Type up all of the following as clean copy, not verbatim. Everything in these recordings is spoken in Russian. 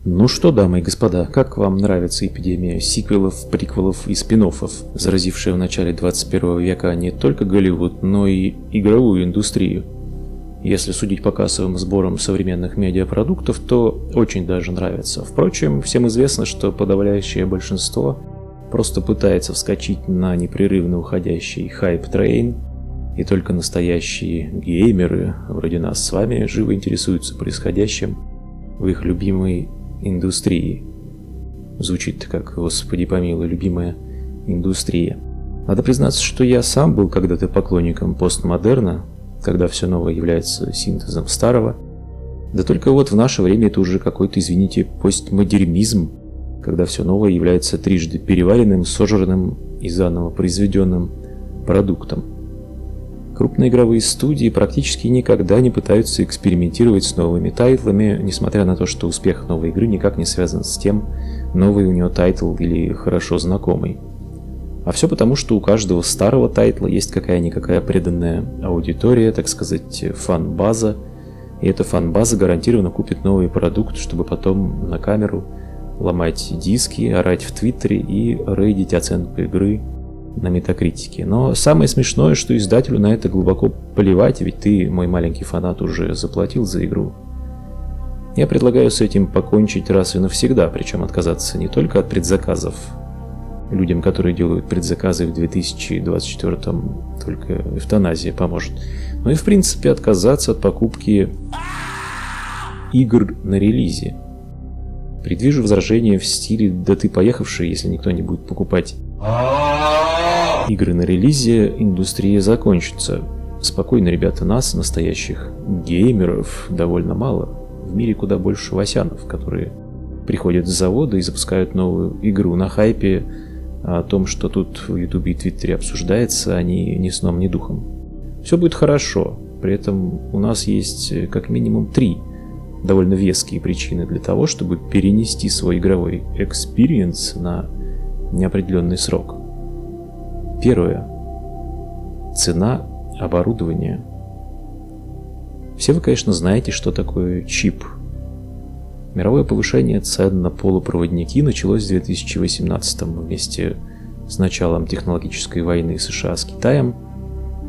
Ну что, дамы и господа, как вам нравится эпидемия сиквелов, приквелов и спин-оффов, заразившая в начале 21 века не только Голливуд, но и игровую индустрию? Если судить по кассовым сборам современных медиапродуктов, то очень даже нравится. Впрочем, всем известно, что подавляющее большинство просто пытается вскочить на непрерывно уходящий хайп-трейн, и только настоящие геймеры, вроде нас с вами, живо интересуются происходящим в их любимой индустрии. Звучит как, господи помилуй, любимая индустрия. Надо признаться, что я сам был когда-то поклонником постмодерна, когда все новое является синтезом старого. Да только вот в наше время это уже какой-то, извините, постмодернизм, когда все новое является трижды переваренным, сожранным и заново произведенным продуктом. Крупные игровые студии практически никогда не пытаются экспериментировать с новыми тайтлами, несмотря на то, что успех новой игры никак не связан с тем, новый у нее тайтл или хорошо знакомый. А все потому, что у каждого старого тайтла есть какая-никакая преданная аудитория, так сказать, фан-база, и эта фан-база гарантированно купит новый продукт, чтобы потом на камеру ломать диски, орать в Твиттере и рейдить оценку игры на Метакритике. Но самое смешное, что издателю на это глубоко плевать, ведь ты, мой маленький фанат, уже заплатил за игру. Я предлагаю с этим покончить раз и навсегда, причем отказаться не только от предзаказов. Людям, которые делают предзаказы в 2024-м, только эвтаназия поможет. Но и в принципе отказаться от покупки игр на релизе. Предвижу возражение в стиле «да ты поехавший, если никто не будет покупать игры на релизе, индустрия закончится». Спокойно, ребята, нас, настоящих геймеров, довольно мало. В мире куда больше васянов, которые приходят с завода и запускают новую игру на хайпе. О том, что тут в Ютубе и Твиттере обсуждается, они ни сном, ни духом. Все будет хорошо. При этом у нас есть как минимум 3 довольно веские причины для того, чтобы перенести свой игровой экспириенс на неопределенный срок. Первое. Цена оборудования. Все вы, конечно, знаете, что такое чип. Мировое повышение цен на полупроводники началось в 2018 вместе с началом технологической войны США с Китаем,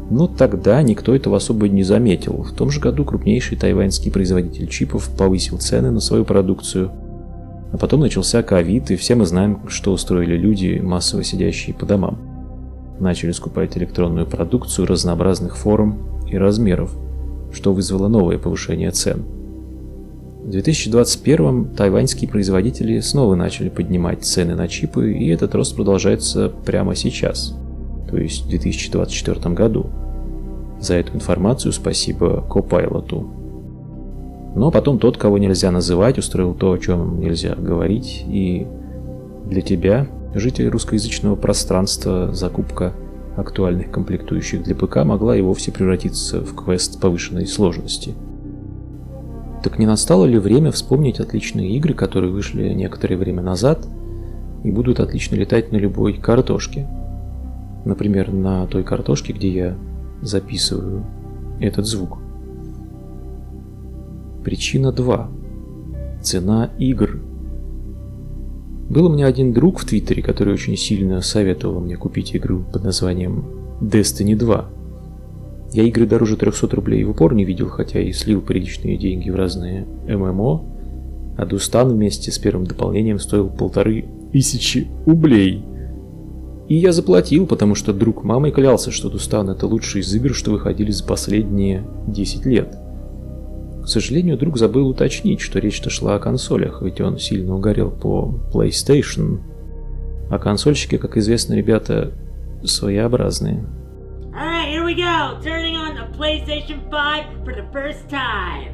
но тогда никто этого особо не заметил. В том же году крупнейший тайваньский производитель чипов повысил цены на свою продукцию, а потом начался ковид, и все мы знаем, что устроили люди, массово сидящие по домам. Начали скупать электронную продукцию разнообразных форм и размеров, что вызвало новое повышение цен. В 2021 тайваньские производители снова начали поднимать цены на чипы, и этот рост продолжается прямо сейчас, то есть в 2024 году. За эту информацию спасибо Copilot. Но потом тот, кого нельзя называть, устроил то, о чем нельзя говорить, и для тебя, житель русскоязычного пространства, закупка актуальных комплектующих для ПК могла и вовсе превратиться в квест повышенной сложности. Так не настало ли время вспомнить отличные игры, которые вышли некоторое время назад и будут отлично летать на любой картошке? Например, на той картошке, где я записываю этот звук. Причина 2. Цена игр. Был у меня один друг в Твиттере, который очень сильно советовал мне купить игру под названием Destiny 2. Я игры дороже 300 рублей в упор не видел, хотя и слил приличные деньги в разные ММО, а Дустан вместе с первым дополнением стоил 1500 рублей. И я заплатил, потому что друг мамой клялся, что Дустан — это лучший из игр, что выходили за последние 10 лет. К сожалению, друг забыл уточнить, что речь-то шла о консолях, ведь он сильно угорел по PlayStation. А консольщики, как известно, ребята своеобразные. Alright, here we go! Turning on the PlayStation 5 for the first time!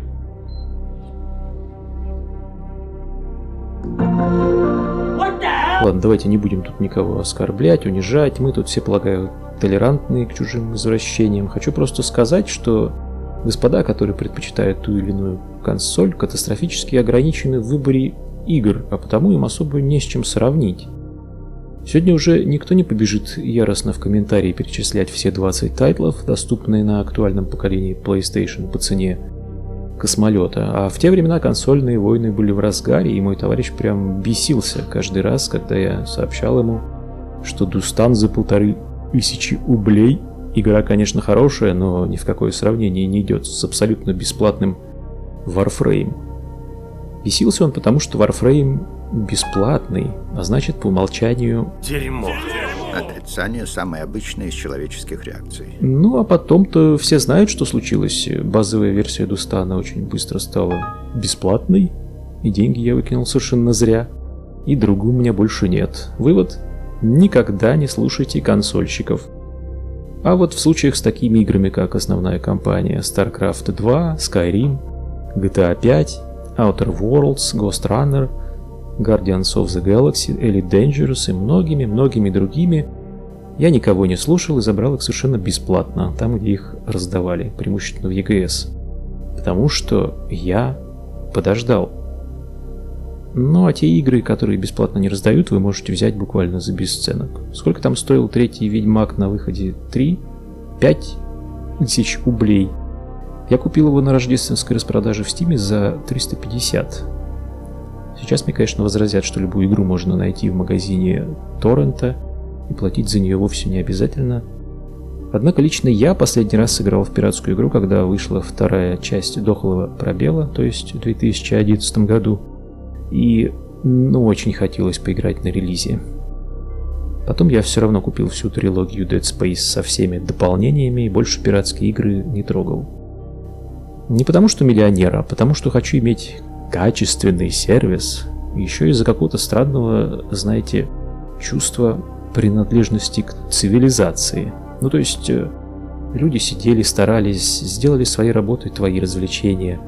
What the hell? Ладно, давайте не будем тут никого оскорблять, унижать. Мы тут все, полагаю, толерантные к чужим извращениям. Хочу просто сказать, что господа, которые предпочитают ту или иную консоль, катастрофически ограничены в выборе игр, а потому им особо не с чем сравнить. Сегодня уже никто не побежит яростно в комментарии перечислять все 20 тайтлов, доступные на актуальном поколении PlayStation по цене, космолета. А в те времена консольные войны были в разгаре, и мой товарищ прям бесился каждый раз, когда я сообщал ему, что Дустан за 1500 ублей. Игра, конечно, хорошая, но ни в какое сравнение не идет с абсолютно бесплатным Warframe. Бесился он потому, что Warframe бесплатный, а значит, по умолчанию... Дерьмо. Отрицание – самая обычная из человеческих реакций. Ну, а потом-то все знают, что случилось. Базовая версия Дустана очень быстро стала бесплатной, и деньги я выкинул совершенно зря. И друга у меня больше нет. Вывод – никогда не слушайте консольщиков. А вот в случаях с такими играми, как основная кампания StarCraft 2, Skyrim, GTA 5, Outer Worlds, Ghost Runner, Guardians of the Galaxy, Elite Dangerous и многими-многими другими, я никого не слушал и забрал их совершенно бесплатно, там, где их раздавали, преимущественно в EGS. Потому что я подождал. Ну а те игры, которые бесплатно не раздают, вы можете взять буквально за бесценок. Сколько там стоил третий Ведьмак на выходе? 3-5 тысяч рублей. Я купил его на рождественской распродаже в Steam за 350. Сейчас мне, конечно, возразят, что любую игру можно найти в магазине торрента, и платить за нее вовсе не обязательно. Однако лично я последний раз сыграл в пиратскую игру, когда вышла вторая часть Дохлого Пробела, то есть в 2011 году. И, очень хотелось поиграть на релизе. Потом я все равно купил всю трилогию Dead Space со всеми дополнениями и больше пиратские игры не трогал. Не потому что миллионер, а потому что хочу иметь качественный сервис, еще из-за какого-то странного, знаете, чувства принадлежности к цивилизации. Ну то есть люди сидели, старались, сделали своей работой твои развлечения.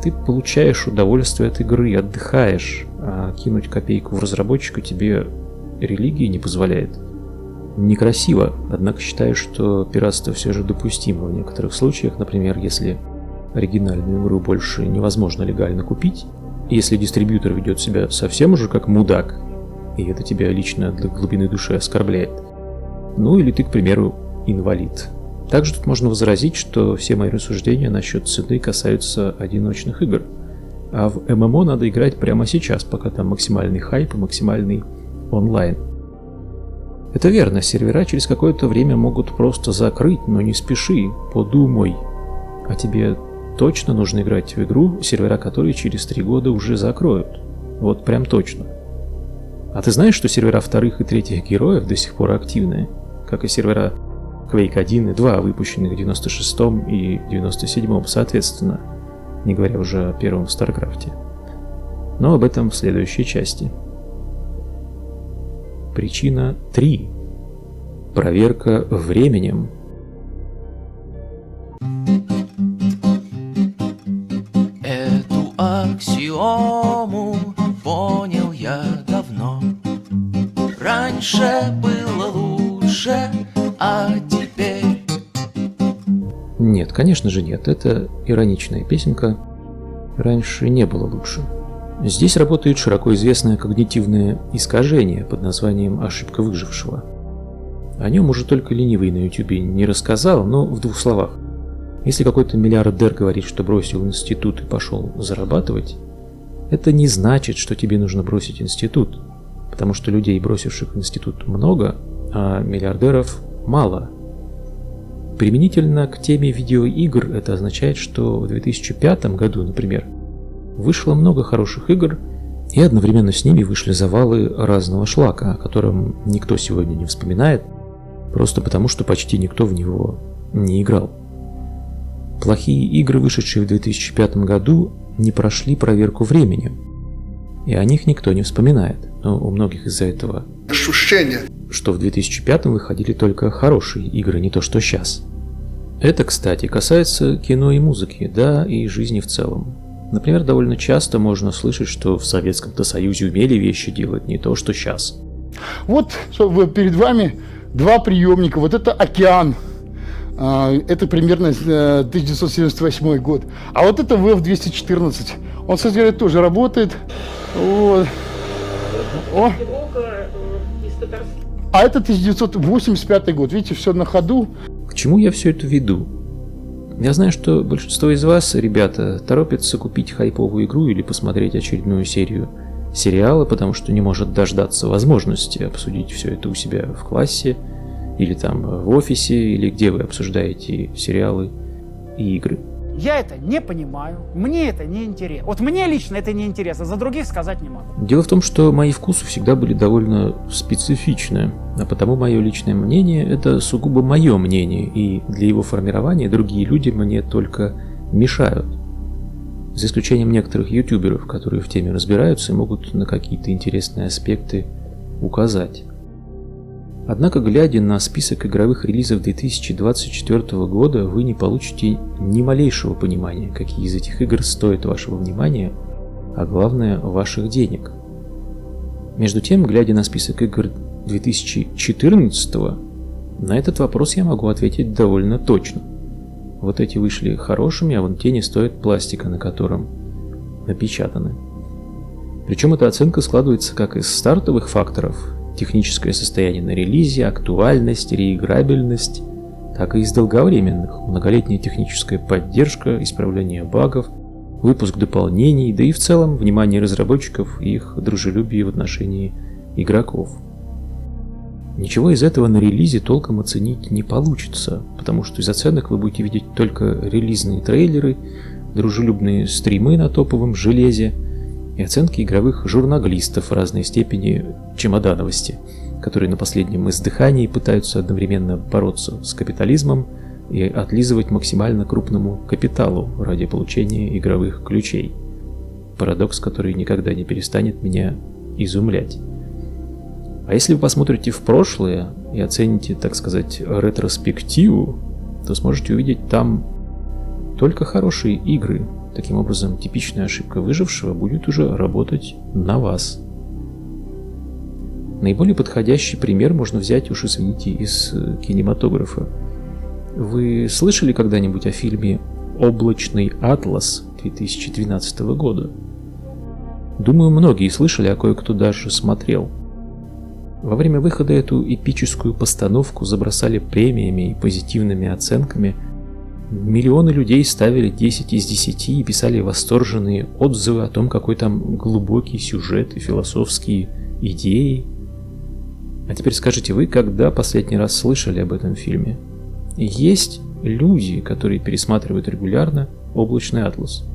Ты получаешь удовольствие от игры, отдыхаешь, а кинуть копейку в разработчика тебе религия не позволяет. Некрасиво, однако считаю, что пиратство все же допустимо в некоторых случаях, например, если оригинальную игру больше невозможно легально купить, если дистрибьютор ведет себя совсем уже как мудак, и это тебя лично до глубины души оскорбляет. Ну или ты, к примеру, инвалид. Также тут можно возразить, что все мои рассуждения насчет цены касаются одиночных игр, а в ММО надо играть прямо сейчас, пока там максимальный хайп и максимальный онлайн. Это верно, сервера через какое-то время могут просто закрыть, но не спеши, подумай. А тебе точно нужно играть в игру, сервера которой через 3 года уже закроют. Вот прям точно. А ты знаешь, что сервера вторых и третьих героев до сих пор активны? Как и сервера Quake 1 и 2, выпущенных в 96-м и 97-м соответственно, не говоря уже о первом StarCraft'е. Но об этом в следующей части. Причина 3. Проверка временем. Эту аксиому понял я давно. Раньше было лучше, а теперь... Нет, конечно же нет. Это ироничная песенка. Раньше не было лучше. Здесь работает широко известное когнитивное искажение под названием «ошибка выжившего». О нем уже только ленивый на ютубе не рассказал, но в 2 словах. Если какой-то миллиардер говорит, что бросил институт и пошел зарабатывать, это не значит, что тебе нужно бросить институт, потому что людей, бросивших институт, много, а миллиардеров мало. Применительно к теме видеоигр это означает, что в 2005 году, например, вышло много хороших игр, и одновременно с ними вышли завалы разного шлака, о котором никто сегодня не вспоминает, просто потому что почти никто в него не играл. Плохие игры, вышедшие в 2005 году, не прошли проверку временем, и о них никто не вспоминает, но у многих из-за этого Ощущение, что в 2005 выходили только хорошие игры, не то что сейчас. Это, кстати, касается кино и музыки, да, и жизни в целом. Например, довольно часто можно слышать, что в Советском-то Союзе умели вещи делать не то, что сейчас. Вот перед вами 2 приемника. Вот это «Океан». Это примерно 1978 год. А вот это ВФ-214. Он, кстати говоря, тоже работает. Вот. О. А это 1985 год. Видите, все на ходу. К чему я все это веду? Я знаю, что большинство из вас, ребята, торопятся купить хайповую игру или посмотреть очередную серию сериала, потому что не может дождаться возможности обсудить все это у себя в классе, или там в офисе, или где вы обсуждаете сериалы и игры. Я это не понимаю, мне это не интересно. Вот мне лично это не интересно, за других сказать не могу. Дело в том, что мои вкусы всегда были довольно специфичны, а потому мое личное мнение – это сугубо мое мнение, и для его формирования другие люди мне только мешают. За исключением некоторых ютуберов, которые в теме разбираются и могут на какие-то интересные аспекты указать. Однако, глядя на список игровых релизов 2024 года, вы не получите ни малейшего понимания, какие из этих игр стоят вашего внимания, а главное, ваших денег. Между тем, глядя на список игр 2014, на этот вопрос я могу ответить довольно точно. Вот эти вышли хорошими, а вон те не стоят пластика, на котором напечатаны. Причем эта оценка складывается как из стартовых факторов – техническое состояние на релизе, актуальность, реиграбельность, так и из долговременных, многолетняя техническая поддержка, исправление багов, выпуск дополнений, да и в целом внимание разработчиков и их дружелюбие в отношении игроков. Ничего из этого на релизе толком оценить не получится, потому что из оценок вы будете видеть только релизные трейлеры, дружелюбные стримы на топовом железе, и оценки игровых журналистов разной степени чемодановости, которые на последнем издыхании пытаются одновременно бороться с капитализмом и отлизывать максимально крупному капиталу ради получения игровых ключей. Парадокс, который никогда не перестанет меня изумлять. А если вы посмотрите в прошлое и оцените, так сказать, ретроспективу, то сможете увидеть там только хорошие игры. Таким образом, типичная ошибка выжившего будет уже работать на вас. Наиболее подходящий пример можно взять, уж извините, из кинематографа. Вы слышали когда-нибудь о фильме «Облачный атлас» 2012 года? Думаю, многие слышали, а кое-кто даже смотрел. Во время выхода эту эпическую постановку забросали премиями и позитивными оценками. Миллионы людей ставили 10 из 10 и писали восторженные отзывы о том, какой там глубокий сюжет и философские идеи. А теперь скажите, вы когда последний раз слышали об этом фильме? Есть люди, которые пересматривают регулярно «Облачный атлас».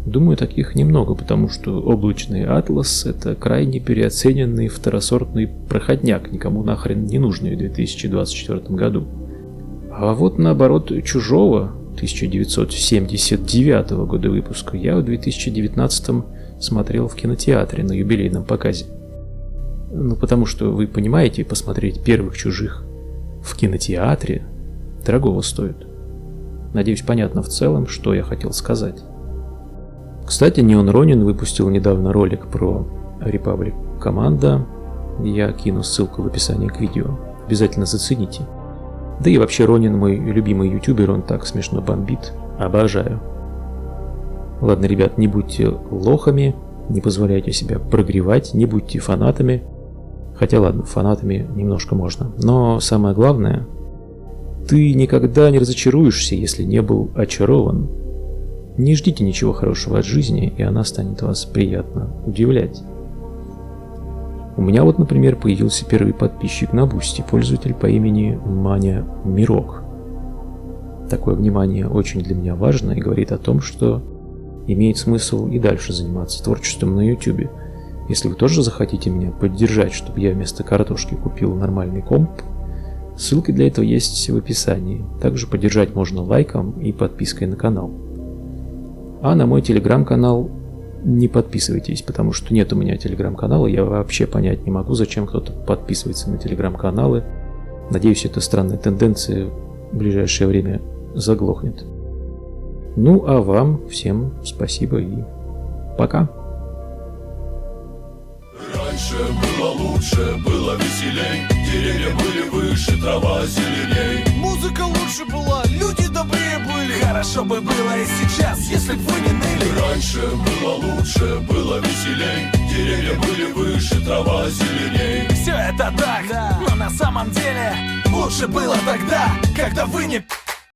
Думаю, таких немного, потому что «Облачный атлас» — это крайне переоцененный второсортный проходняк, никому нахрен не нужный в 2024 году. А вот наоборот, «Чужого» 1979 года выпуска я в 2019 смотрел в кинотеатре на юбилейном показе. Ну, потому что, вы понимаете, посмотреть первых «Чужих» в кинотеатре дорогого стоит. Надеюсь, понятно в целом, что я хотел сказать. Кстати, Неон Ронин выпустил недавно ролик про Republic Commando. Я кину ссылку в описании к видео. Обязательно зацените. Да и вообще Ронин мой любимый ютубер, он так смешно бомбит. Обожаю. Ладно, ребят, не будьте лохами, не позволяйте себя прогревать, не будьте фанатами. Хотя ладно, фанатами немножко можно. Но самое главное, ты никогда не разочаруешься, если не был очарован. Не ждите ничего хорошего от жизни, и она станет вас приятно удивлять. У меня вот, например, появился первый подписчик на Бусти, пользователь по имени Маня Мирок. Такое внимание очень для меня важно и говорит о том, что имеет смысл и дальше заниматься творчеством на YouTube. Если вы тоже захотите меня поддержать, чтобы я вместо картошки купил нормальный комп, ссылки для этого есть в описании. Также поддержать можно лайком и подпиской на канал. А на мой телеграм-канал не подписывайтесь, потому что нет у меня телеграм-канала, я вообще понять не могу, зачем кто-то подписывается на телеграм-каналы. Надеюсь, эта странная тенденция в ближайшее время заглохнет. Ну, а вам всем спасибо и пока. Раньше было лучше, было веселей, деревья были выше, трава зеленей. Музыка лучше была, люди добрее были. Хорошо бы было и сейчас, если б вы не ныли. Раньше было лучше, было веселей, деревья были выше, трава зеленей. Все это так, да. Но на самом деле лучше было тогда, когда вы не